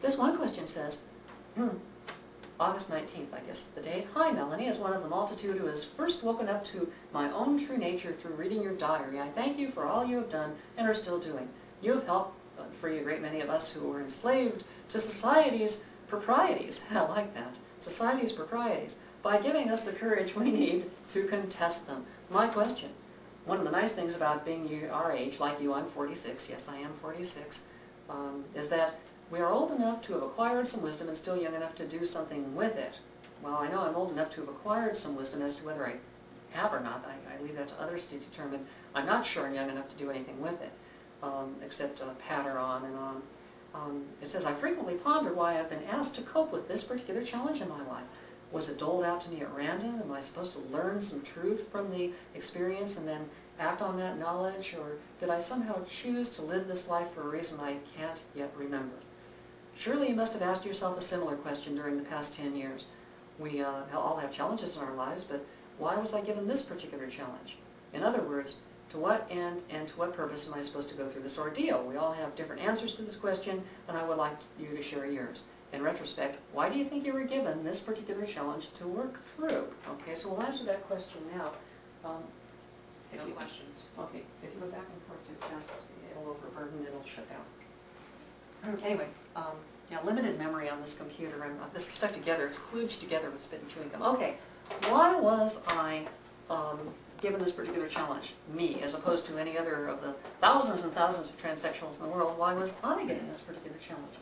This one question says, August 19th, I guess is the date. Hi, Melanie. As one of the multitude who has first woken up to my own true nature through reading your diary, I thank you for all you have done and are still doing. You have helped free a great many of us who were enslaved to society's proprieties. I like that. Society's proprieties. By giving us the courage we need to contest them. My question. One of the nice things about being our age, like you, I'm 46, yes I am 46, is that we are old enough to have acquired some wisdom and still young enough to do something with it. Well, I know I'm old enough to have acquired some wisdom. As to whether I have or not, I leave that to others to determine. I'm not sure I'm young enough to do anything with it, except patter on and on. It says, I frequently ponder why I've been asked to cope with this particular challenge in my life. Was it doled out to me at random? Am I supposed to learn some truth from the experience and then act on that knowledge? Or did I somehow choose to live this life for a reason I can't yet remember? Surely you must have asked yourself a similar question during the past 10 years. We all have challenges in our lives, but why was I given this particular challenge? In other words, to what end and to what purpose am I supposed to go through this ordeal? We all have different answers to this question, and I would like you to share yours. In retrospect, why do you think you were given this particular challenge to work through? Okay, so we'll answer that question now. No questions. Okay, if you go back and forth too fast, it'll overburden, it'll shut down. Anyway, yeah, limited memory on this computer. This is stuck together. It's kludged together with spit and chewing gum. Okay, why was I given this particular challenge? Me, as opposed to any other of the thousands and thousands of transsexuals in the world, why was I given this particular challenge?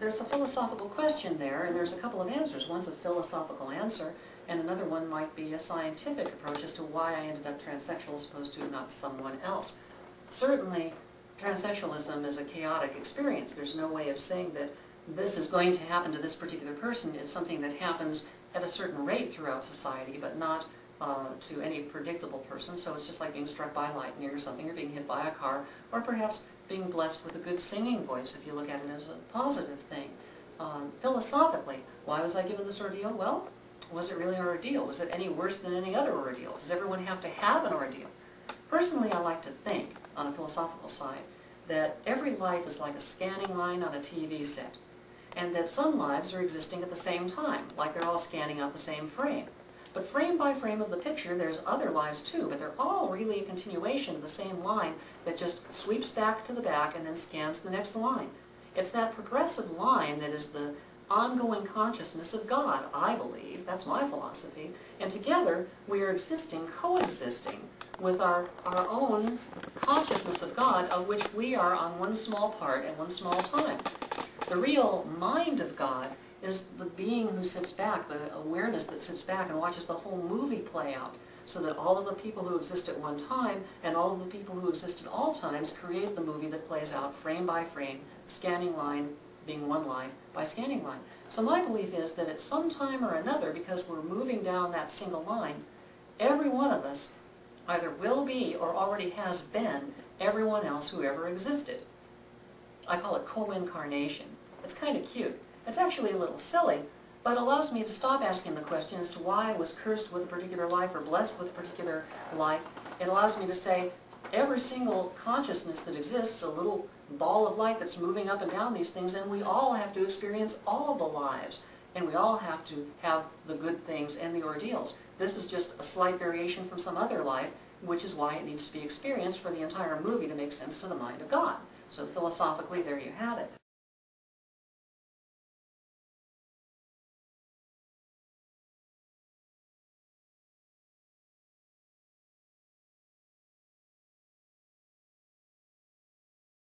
There's a philosophical question there, and there's a couple of answers. One's a philosophical answer, and another one might be a scientific approach as to why I ended up transsexual as opposed to not someone else. Certainly, transsexualism is a chaotic experience. There's no way of saying that this is going to happen to this particular person. It's something that happens at a certain rate throughout society, but not to any predictable person. So it's just like being struck by lightning or something, or being hit by a car, or perhaps being blessed with a good singing voice, if you look at it as a positive thing. Philosophically, why was I given this ordeal? Well, was it really an ordeal? Was it any worse than any other ordeal? Does everyone have to have an ordeal? Personally, I like to think, on a philosophical side, that every life is like a scanning line on a TV set, and that some lives are existing at the same time, like they're all scanning out the same frame. But frame by frame of the picture, there's other lives too, but they're all really a continuation of the same line that just sweeps back to the back and then scans the next line. It's that progressive line that is the ongoing consciousness of God, I believe. That's my philosophy. And together, we are existing, coexisting with our own consciousness of God, of which we are on one small part at one small time. The real mind of God is the being who sits back, the awareness that sits back and watches the whole movie play out, so that all of the people who exist at one time and all of the people who exist at all times create the movie that plays out frame by frame, scanning line being one life by scanning line. So my belief is that at some time or another, because we're moving down that single line, every one of us either will be or already has been everyone else who ever existed. I call it co-incarnation. It's kind of cute. It's actually a little silly, but allows me to stop asking the question as to why I was cursed with a particular life or blessed with a particular life. It allows me to say every single consciousness that exists, a little ball of light that's moving up and down these things, and we all have to experience all the lives, and we all have to have the good things and the ordeals. This is just a slight variation from some other life, which is why it needs to be experienced for the entire movie to make sense to the mind of God. So philosophically, there you have it.